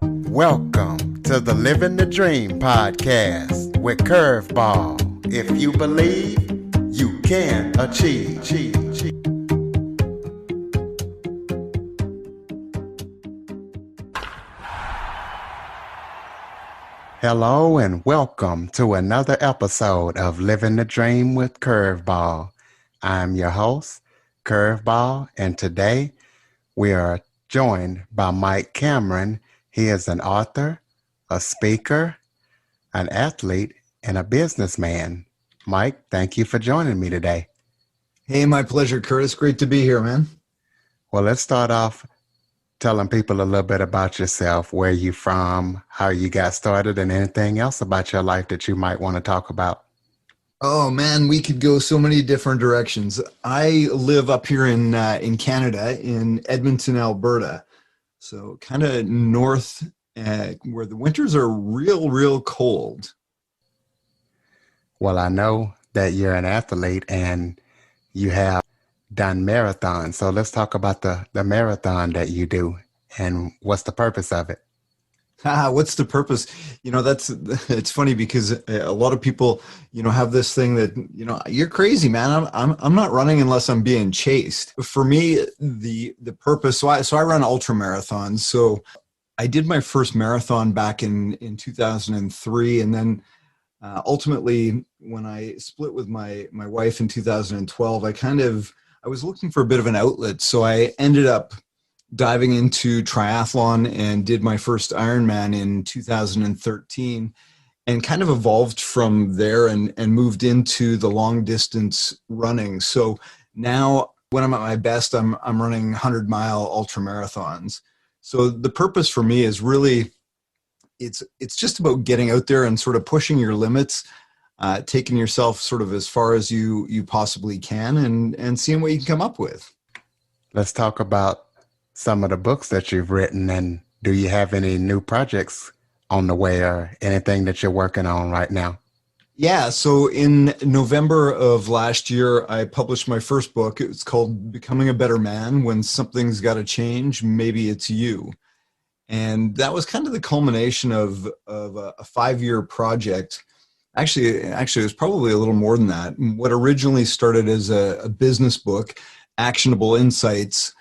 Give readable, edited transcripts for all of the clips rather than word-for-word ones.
Welcome to the Living the Dream podcast with Curveball. If you believe, you can achieve. Hello and welcome to another episode of Living the Dream with Curveball. I'm your host, Curveball, and today we are joined by Mike Cameron. He is an author, a speaker, an athlete, and a businessman. Mike, thank you for joining me today. Hey, my pleasure, Curtis. Great to be here, man. Well, let's start off telling people a little bit about yourself, where you from, how you got started, and anything else about your life that you might want to talk about. Oh man, we could go so many different directions. I live up here in Canada, in Edmonton, Alberta. So kind of north, where the winters are real cold. Well, I know that you're an athlete and you have done marathons. So let's talk about the marathon that you do and what's the purpose of it. What's the purpose? It's funny because a lot of people, have this thing that, you're crazy, man. I'm not running unless I'm being chased. For me, the purpose. So I run ultra marathons. So I did my first marathon back in 2003, and then ultimately, when I split with my wife in 2012, I was looking for a bit of an outlet. So I ended up diving into triathlon and did my first Ironman in 2013, and kind of evolved from there and moved into the long distance running. So now when I'm at my best, I'm running 100-mile ultra marathons. So the purpose for me is really, it's just about getting out there and sort of pushing your limits, taking yourself sort of as far as you possibly can, and seeing what you can come up with. Let's talk about some of the books that you've written, and do you have any new projects on the way or anything that you're working on right now? Yeah, so in November of last year, I published my first book. It's called Becoming a Better Man. When Something's Got to Change, Maybe It's You. And that was kind of the culmination of a 5-year project. Actually, it was probably a little more than that. What originally started as a business book, Actionable Insights,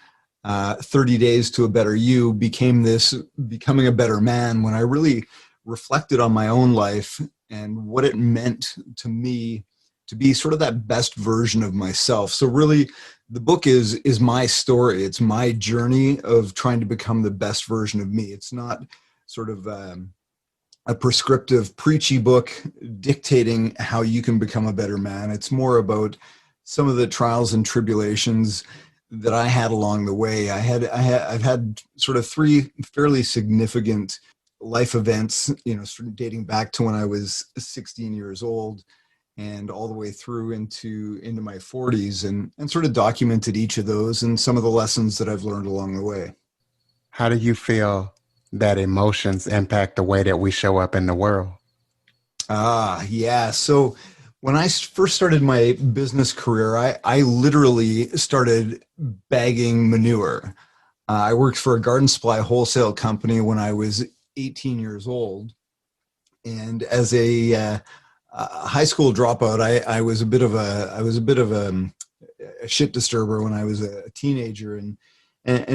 30 Days to a Better You, became this Becoming a Better Man, when I really reflected on my own life and what it meant to me to be sort of that best version of myself. So really, the book is my story. It's my journey of trying to become the best version of me. It's not sort of a prescriptive, preachy book dictating how you can become a better man. It's more about some of the trials and tribulations that I had along the way. I've had sort of 3 fairly significant life events, sort of dating back to when I was 16 years old and all the way through into my 40s, and sort of documented each of those and some of the lessons that I've learned along the way. How do you feel that emotions impact the way that we show up in the world? Yeah. So when I first started my business career, I literally started bagging manure. I worked for a garden supply wholesale company when I was 18 years old. And as a high school dropout, I was a bit of a shit disturber when I was a teenager, and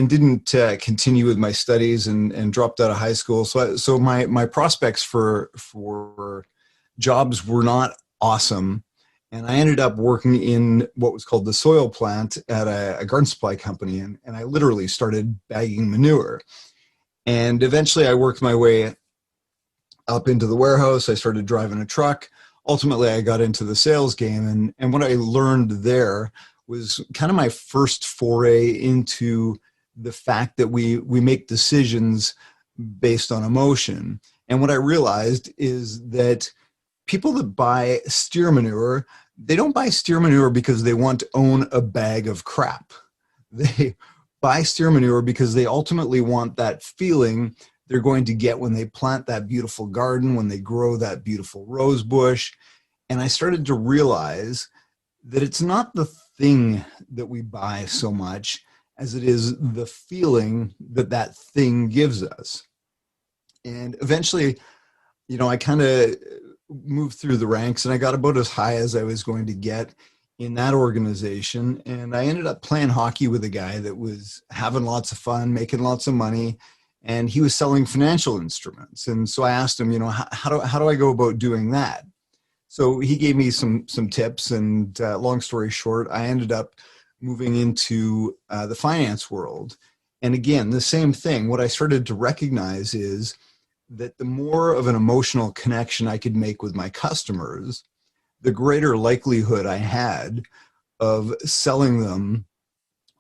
didn't continue with my studies, and dropped out of high school. So my prospects for jobs were not awesome. And I ended up working in what was called the soil plant at a garden supply company. And I literally started bagging manure. And eventually I worked my way up into the warehouse. I started driving a truck. Ultimately, I got into the sales game. And what I learned there was kind of my first foray into the fact that we make decisions based on emotion. And what I realized is that people that buy steer manure, they don't buy steer manure because they want to own a bag of crap. They buy steer manure because they ultimately want that feeling they're going to get when they plant that beautiful garden, when they grow that beautiful rose bush. And I started to realize that it's not the thing that we buy so much as it is the feeling that thing gives us. And eventually, I kind of moved through the ranks and I got about as high as I was going to get in that organization. And I ended up playing hockey with a guy that was having lots of fun, making lots of money, and he was selling financial instruments. And so I asked him, how do I go about doing that? So he gave me some tips, and long story short, I ended up moving into the finance world. And again, the same thing. What I started to recognize is that the more of an emotional connection I could make with my customers, the greater likelihood I had of selling them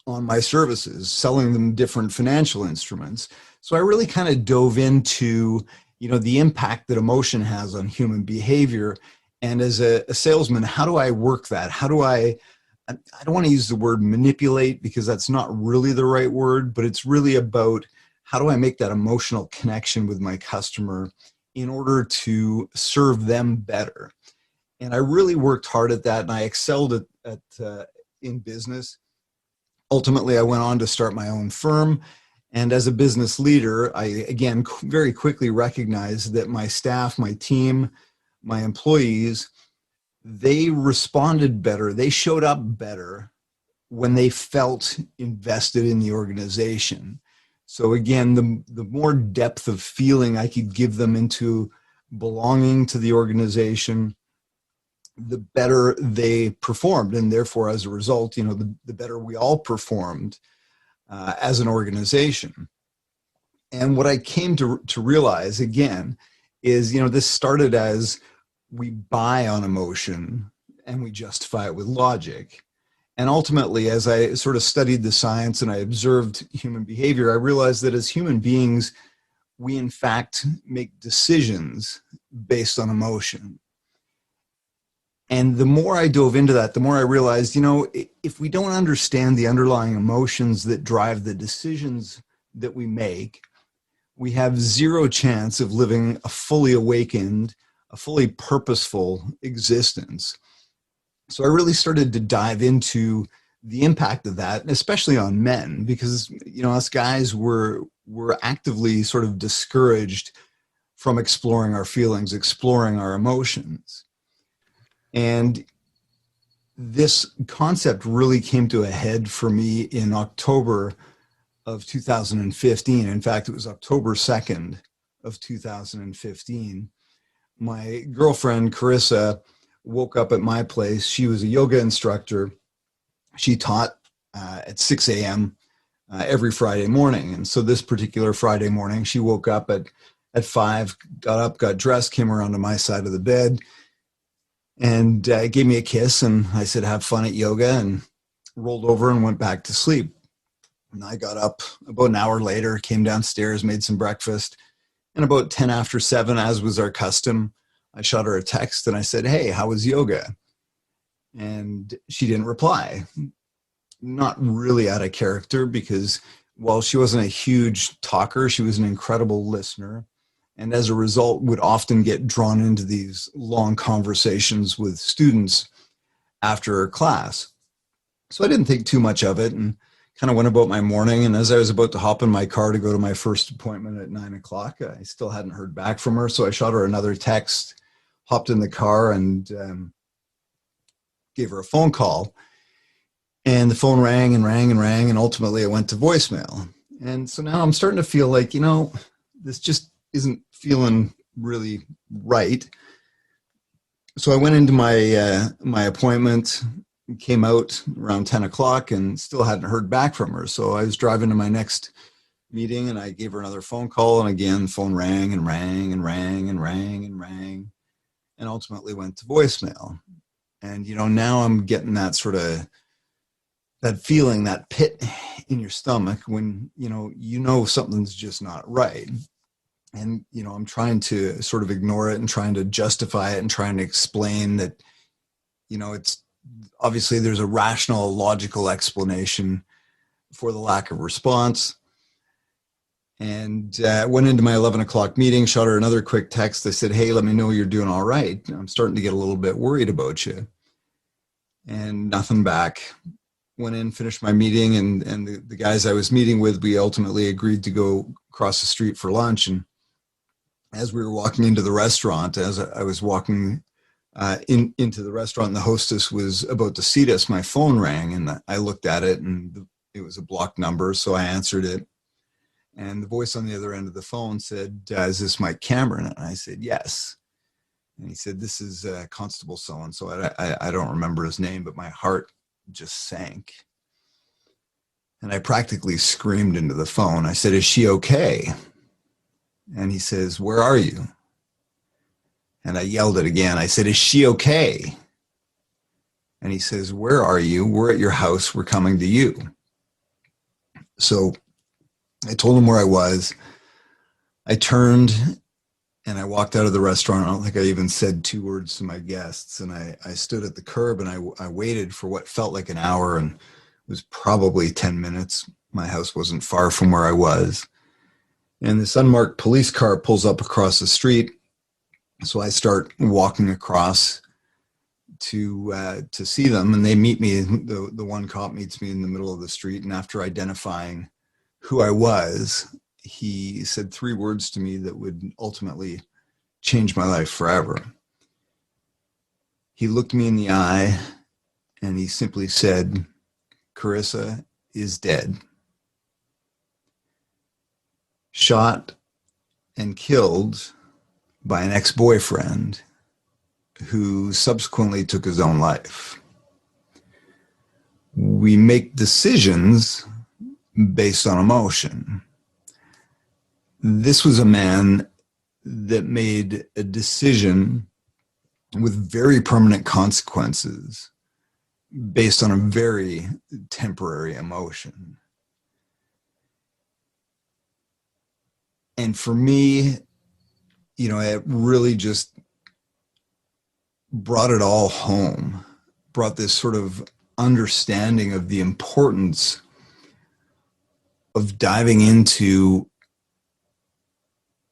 on my services, selling them different financial instruments. So I really kind of dove into, the impact that emotion has on human behavior. And as a salesman, how do I work that? How do I don't want to use the word manipulate because that's not really the right word, but it's really about how do I make that emotional connection with my customer in order to serve them better. And I really worked hard at that, and I excelled in business. Ultimately, I went on to start my own firm. And as a business leader, I, again, very quickly recognized that my staff, my team, my employees, they responded better. They showed up better when they felt invested in the organization. So again, the more depth of feeling I could give them into belonging to the organization, the better they performed. And therefore, as a result, the better we all performed as an organization. And what I came to realize again is, this started as we buy on emotion and we justify it with logic. And ultimately, as I sort of studied the science and I observed human behavior, I realized that as human beings, we in fact make decisions based on emotion. And the more I dove into that, the more I realized, if we don't understand the underlying emotions that drive the decisions that we make, we have zero chance of living a fully awakened, a fully purposeful existence. So I really started to dive into the impact of that, especially on men, because us guys were actively sort of discouraged from exploring our feelings, exploring our emotions. And this concept really came to a head for me in October of 2015. In fact, it was October 2nd of 2015. My girlfriend, Carissa, woke up at my place. She was a yoga instructor. She taught at 6 a.m. Every Friday morning. And so this particular Friday morning, she woke up at 5, got up, got dressed, came around to my side of the bed, and gave me a kiss. And I said, have fun at yoga, and rolled over and went back to sleep. And I got up about an hour later, came downstairs, made some breakfast. And about 10 after 7, as was our custom, I shot her a text and I said, hey, how was yoga? And she didn't reply. Not really out of character, because while she wasn't a huge talker, she was an incredible listener. And as a result, would often get drawn into these long conversations with students after class. So I didn't think too much of it and kind of went about my morning. And as I was about to hop in my car to go to my first appointment at 9 o'clock, I still hadn't heard back from her. So I shot her another text, hopped in the car, and gave her a phone call. And the phone rang and rang and rang. And ultimately it went to voicemail. And so now I'm starting to feel like, this just isn't feeling really right. So I went into my appointment, came out around 10 o'clock, and still hadn't heard back from her. So I was driving to my next meeting and I gave her another phone call. And again, the phone rang and rang and rang and rang and rang, and ultimately went to voicemail. And, now I'm getting that sort of, that feeling, that pit in your stomach when, something's just not right. And, I'm trying to sort of ignore it and trying to justify it and trying to explain that, it's obviously there's a rational, logical explanation for the lack of response. And went into my 11 o'clock meeting, shot her another quick text. I said, hey, let me know you're doing all right. I'm starting to get a little bit worried about you. And nothing back. Went in, finished my meeting, and the guys I was meeting with, we ultimately agreed to go across the street for lunch. And as we were walking into the restaurant, as I was walking into the restaurant, and the hostess was about to seat us, my phone rang, and I looked at it, and it was a blocked number, so I answered it. And the voice on the other end of the phone said, "Is this Mike Cameron?" And I said, "Yes." And he said, "This is Constable so-and-so." I don't remember his name, but my heart just sank. And I practically screamed into the phone. I said, "Is she okay?" And he says, "Where are you?" And I yelled it again. I said, "Is she okay?" And he says, "Where are you? We're at your house. We're coming to you." So I told him where I was. I turned and I walked out of the restaurant. I don't think I even said two words to my guests. And I stood at the curb and I waited for what felt like an hour, and it was probably 10 minutes. My house wasn't far from where I was. And this unmarked police car pulls up across the street. So I start walking across to see them, and they meet me. The one cop meets me in the middle of the street, and after identifying who I was, he said three words to me that would ultimately change my life forever. He looked me in the eye and he simply said, "Carissa is dead. Shot and killed by an ex-boyfriend who subsequently took his own life. We make decisions based on emotion." This was a man that made a decision with very permanent consequences based on a very temporary emotion. And for me, it really just brought it all home, brought this sort of understanding of the importance of diving into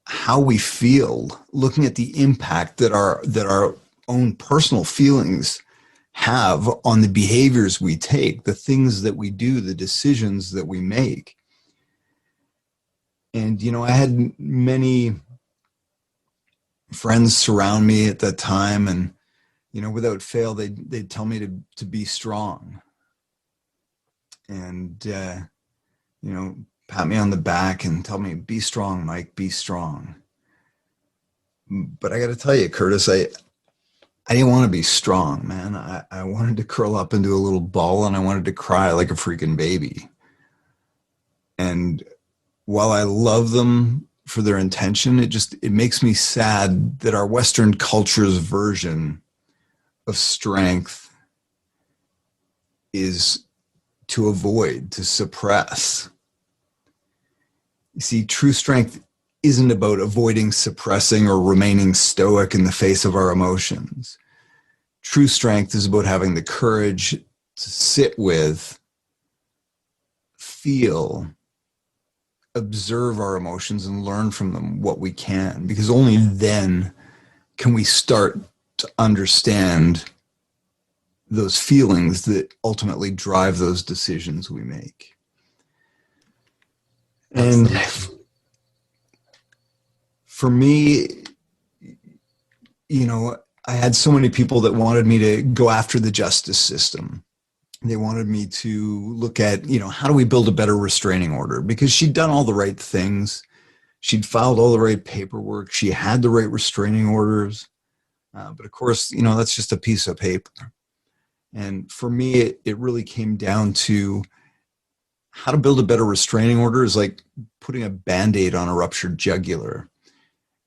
how we feel, looking at the impact that our own personal feelings have on the behaviors we take, the things that we do, the decisions that we make. And, I had many friends surround me at that time, and, without fail, they'd tell me to be strong. And, pat me on the back and tell me, "Be strong, Mike, be strong." But I got to tell you, Curtis, I didn't want to be strong, man. I wanted to curl up into a little ball and I wanted to cry like a freaking baby. And while I love them for their intention, it makes me sad that our Western culture's version of strength is to avoid, to suppress. You see, true strength isn't about avoiding, suppressing, or remaining stoic in the face of our emotions. True strength is about having the courage to sit with, feel, observe our emotions, and learn from them what we can, because only then can we start to understand those feelings that ultimately drive those decisions we make. And Absolutely. for me, I had so many people that wanted me to go after the justice system. They wanted me to look at, how do we build a better restraining order? Because she'd done all the right things. She'd filed all the right paperwork. She had the right restraining orders. But of course, that's just a piece of paper. And for me, it really came down to how to build a better restraining order is like putting a Band-Aid on a ruptured jugular.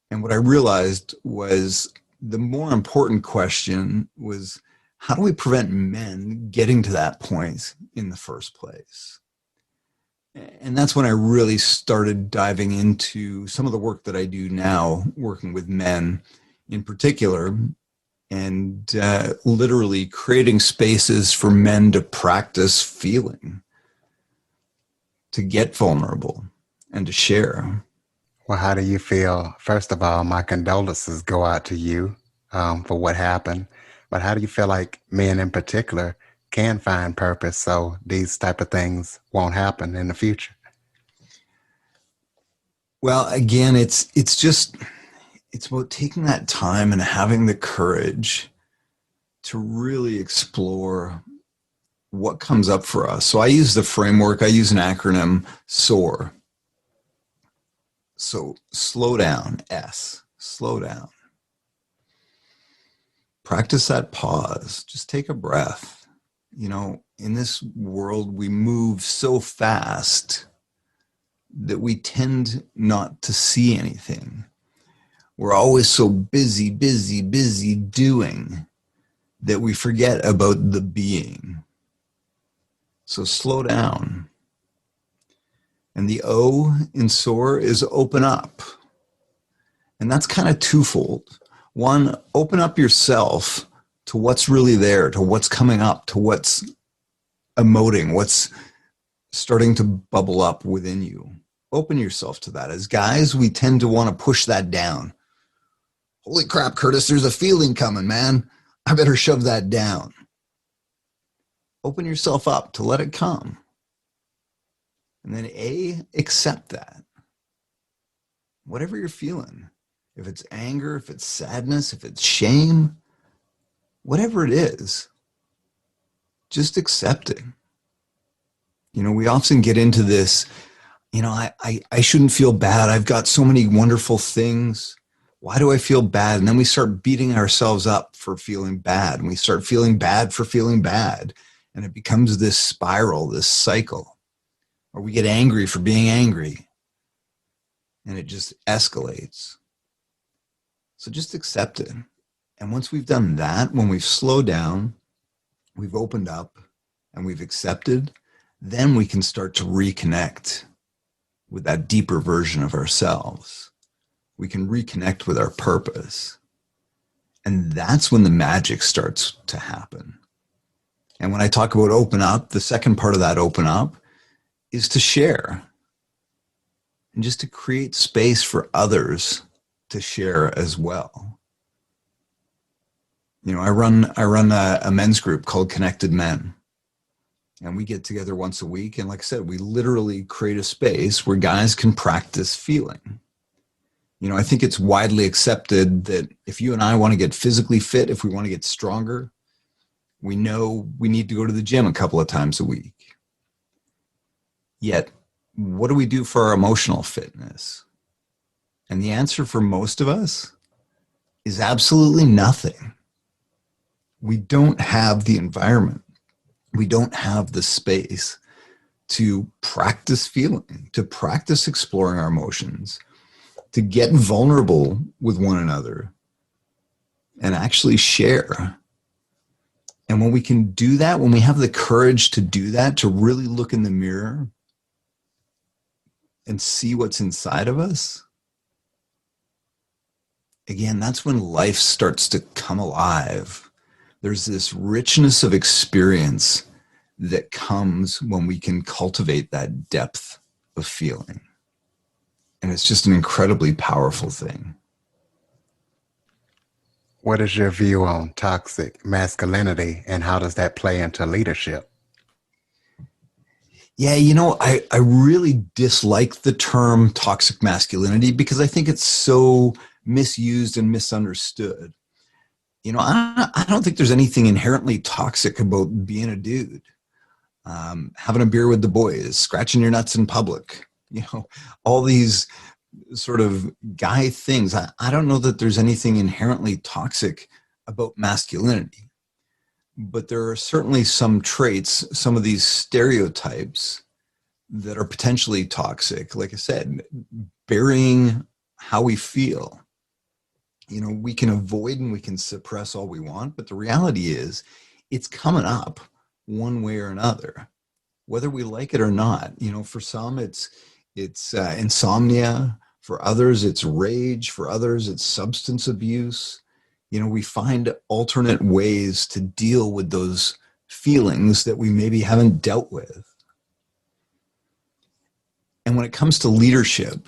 And what I realized was the more important question was, how do we prevent men getting to that point in the first place? And that's when I really started diving into some of the work that I do now, working with men in particular, and literally creating spaces for men to practice feeling, to get vulnerable, and to share. Well, how do you feel? First of all, my condolences go out to you for what happened. But how do you feel like men in particular can find purpose so these type of things won't happen in the future? Well, again, it's just, it's about taking that time and having the courage to really explore what comes up for us. So I use the framework, I use an acronym SOAR. So slow down, S, slow down. Practice that pause. Just take a breath. You know, in this world, we move so fast that we tend not to see anything. We're always so busy, busy, busy doing that we forget about the being. So slow down. And the O in SOAR is open up. And that's kind of twofold. One, open up yourself to what's really there, to what's coming up, to what's emoting, what's starting to bubble up within you. Open yourself to that. As guys, we tend to want to push that down. Holy crap, Curtis, there's a feeling coming, man. I better shove that down. Open yourself up to let it come. And then A, accept that. Whatever you're feeling, if it's anger, if it's sadness, if it's shame, whatever it is, just accept it. You know, we often get into this, you know, I shouldn't feel bad. I've got so many wonderful things. Why do I feel bad? And then we start beating ourselves up for feeling bad. And we start feeling bad for feeling bad. And it becomes this spiral, this cycle. Or we get angry for being angry. And it just escalates. So just accept it. And once we've done that, when we've slowed down, we've opened up, and we've accepted, then we can start to reconnect with that deeper version of ourselves. We can reconnect with our purpose. And that's when the magic starts to happen. And when I talk about open up, the second part of that open up is to share. And just to create space for others to share as well. You know, I run a men's group called Connected Men. And we get together once a week. And like I said, we literally create a space where guys can practice feeling. You know, I think it's widely accepted that if you and I want to get physically fit, if we want to get stronger, we know we need to go to the gym a couple of times a week. Yet, what do we do for our emotional fitness? And the answer for most of us is absolutely nothing. We don't have the environment. We don't have the space to practice feeling, to practice exploring our emotions, to get vulnerable with one another and actually share. And when we can do that, when we have the courage to do that, to really look in the mirror and see what's inside of us, again, that's when life starts to come alive. There's this richness of experience that comes when we can cultivate that depth of feeling. And it's just an incredibly powerful thing. What is your view on toxic masculinity and how does that play into leadership? Yeah, you know, I really dislike the term toxic masculinity because I think it's so misused and misunderstood. You know, I don't think there's anything inherently toxic about being a dude. Having a beer with the boys, scratching your nuts in public, you know, all these sort of guy things. I don't know that there's anything inherently toxic about masculinity, but there are certainly some traits, some of these stereotypes that are potentially toxic. Like I said, burying how we feel. You know, we can avoid and we can suppress all we want, but the reality is it's coming up one way or another, whether we like it or not. You know, for some it's insomnia, for others it's rage, for others it's substance abuse. You know, we find alternate ways to deal with those feelings that we maybe haven't dealt with. And when it comes to leadership,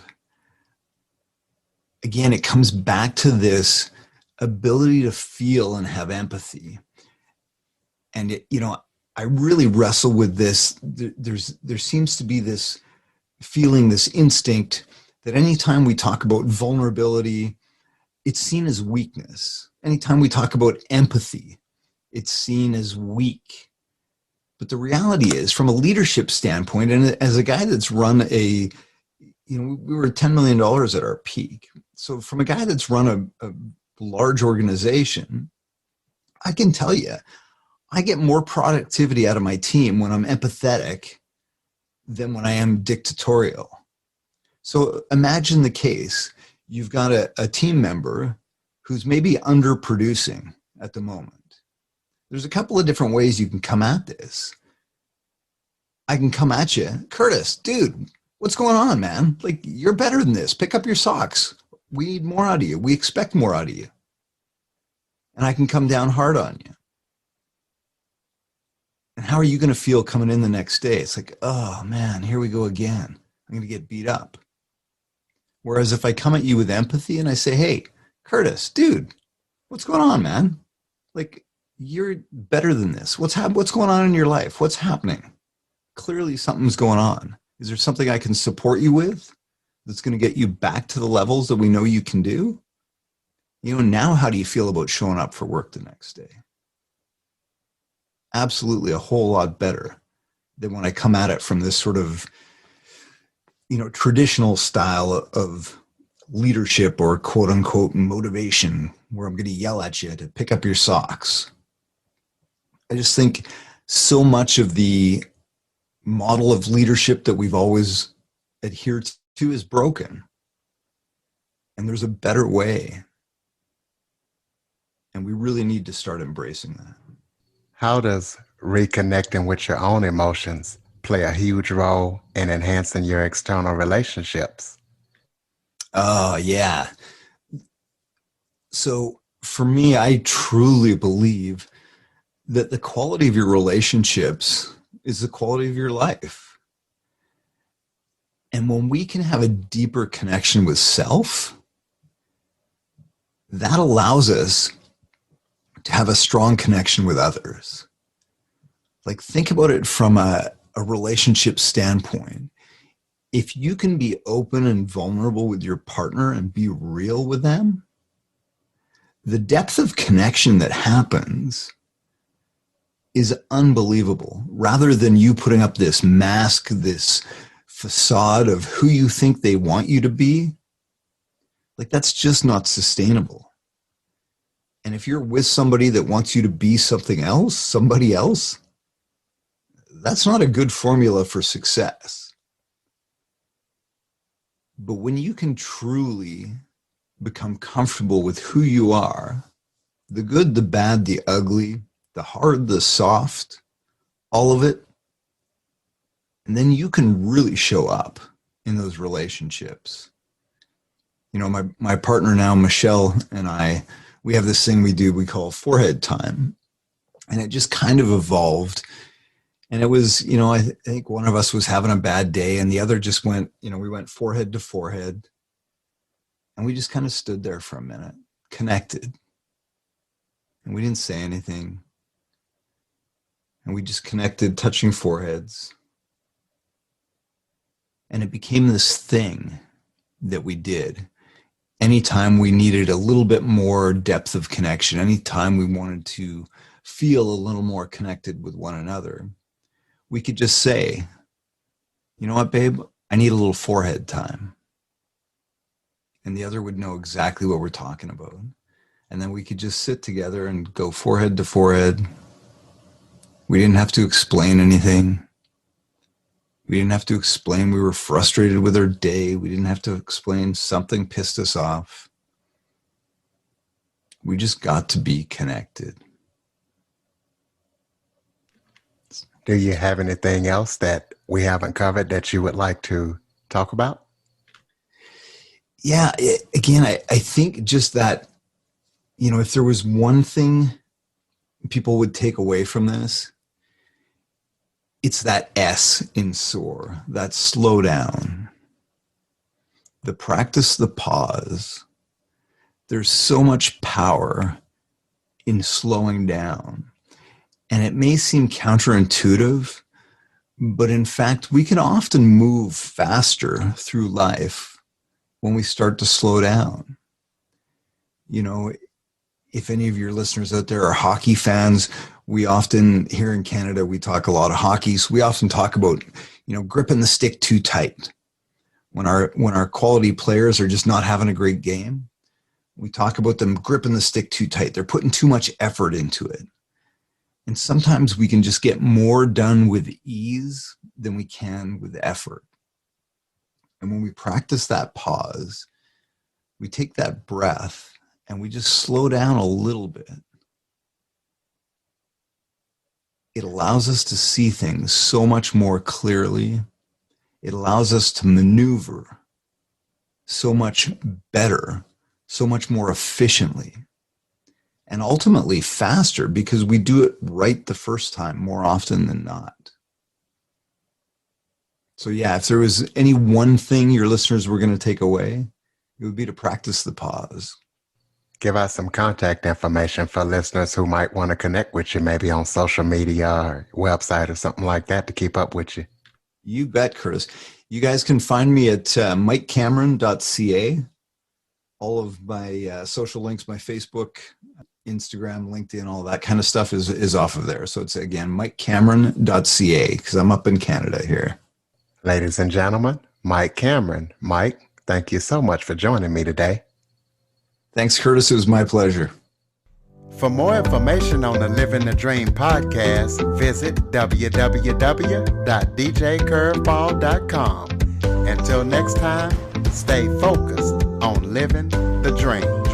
again, it comes back to this ability to feel and have empathy. And it, you know, I really wrestle with this. There seems to be this feeling, this instinct that anytime we talk about vulnerability, it's seen as weakness. Anytime we talk about empathy, it's seen as weak. But the reality is, from a leadership standpoint, and as a guy that's run we were $10 million at our peak. So from a guy that's run a large organization, I can tell you, I get more productivity out of my team when I'm empathetic than when I am dictatorial. So imagine the case. You've got a team member who's maybe underproducing at the moment. There's a couple of different ways you can come at this. I can come at you, Curtis, dude, what's going on, man? Like, you're better than this. Pick up your socks. We need more out of you. We expect more out of you. And I can come down hard on you. And how are you going to feel coming in the next day? It's like, oh man, here we go again. I'm going to get beat up. Whereas if I come at you with empathy and I say, hey, Curtis, dude, what's going on, man? Like, you're better than this. What's going on in your life? What's happening? Clearly something's going on. Is there something I can support you with that's going to get you back to the levels that we know you can do? Now how do you feel about showing up for work the next day? Absolutely a whole lot better than when I come at it from this sort of, traditional style of leadership or quote unquote motivation, where I'm going to yell at you to pick up your socks. I just think so much of the model of leadership that we've always adhered to is broken. And there's a better way. And we really need to start embracing that. How does reconnecting with your own emotions play a huge role in enhancing your external relationships? Oh, yeah. So for me, I truly believe that the quality of your relationships is the quality of your life. And when we can have a deeper connection with self, that allows us to have a strong connection with others. Like, think about it from a relationship standpoint. If you can be open and vulnerable with your partner and be real with them, the depth of connection that happens is unbelievable. Rather than you putting up this mask, this facade of who you think they want you to be, like, that's just not sustainable. And if you're with somebody that wants you to be something else, somebody else, that's not a good formula for success. But when you can truly become comfortable with who you are, the good, the bad, the ugly, the hard, the soft, all of it, and then you can really show up in those relationships. My partner now, Michelle, and I, we have this thing we call forehead time. And it just kind of evolved. And it was, I think one of us was having a bad day and the other just went, we went forehead to forehead. And we just kind of stood there for a minute, connected. And we didn't say anything. And we just connected, touching foreheads. And it became this thing that we did. Anytime we needed a little bit more depth of connection, anytime we wanted to feel a little more connected with one another, we could just say, you know what, babe, I need a little forehead time. And the other would know exactly what we're talking about. And then we could just sit together and go forehead to forehead. We didn't have to explain anything. We didn't have to explain we were frustrated with our day. We didn't have to explain something pissed us off. We just got to be connected. Do you have anything else that we haven't covered that you would like to talk about? Yeah, again, I think just that, if there was one thing people would take away from this, it's that S in SOAR, that slow down, the practice, the pause. There's so much power in slowing down. And it may seem counterintuitive, but in fact, we can often move faster through life when we start to slow down. You know, if any of your listeners out there are hockey fans, we often here in Canada, we talk a lot of hockey. So we often talk about, gripping the stick too tight. When our quality players are just not having a great game, we talk about them gripping the stick too tight. They're putting too much effort into it. And sometimes we can just get more done with ease than we can with effort. And when we practice that pause, we take that breath and we just slow down a little bit. It allows us to see things so much more clearly. It allows us to maneuver so much better, so much more efficiently, and ultimately faster because we do it right the first time more often than not. So yeah, if there was any one thing your listeners were going to take away, it would be to practice the pause. Give us some contact information for listeners who might want to connect with you, maybe on social media or website or something like that to keep up with you. You bet, Curtis. You guys can find me at mikecameron.ca. All of my social links, my Facebook, Instagram, LinkedIn, all that kind of stuff is off of there. So it's, again, mikecameron.ca because I'm up in Canada here. Ladies and gentlemen, Mike Cameron. Mike, thank you so much for joining me today. Thanks, Curtis. It was my pleasure. For more information on the Living the Dream podcast, visit www.djcurveball.com. Until next time, stay focused on living the dream.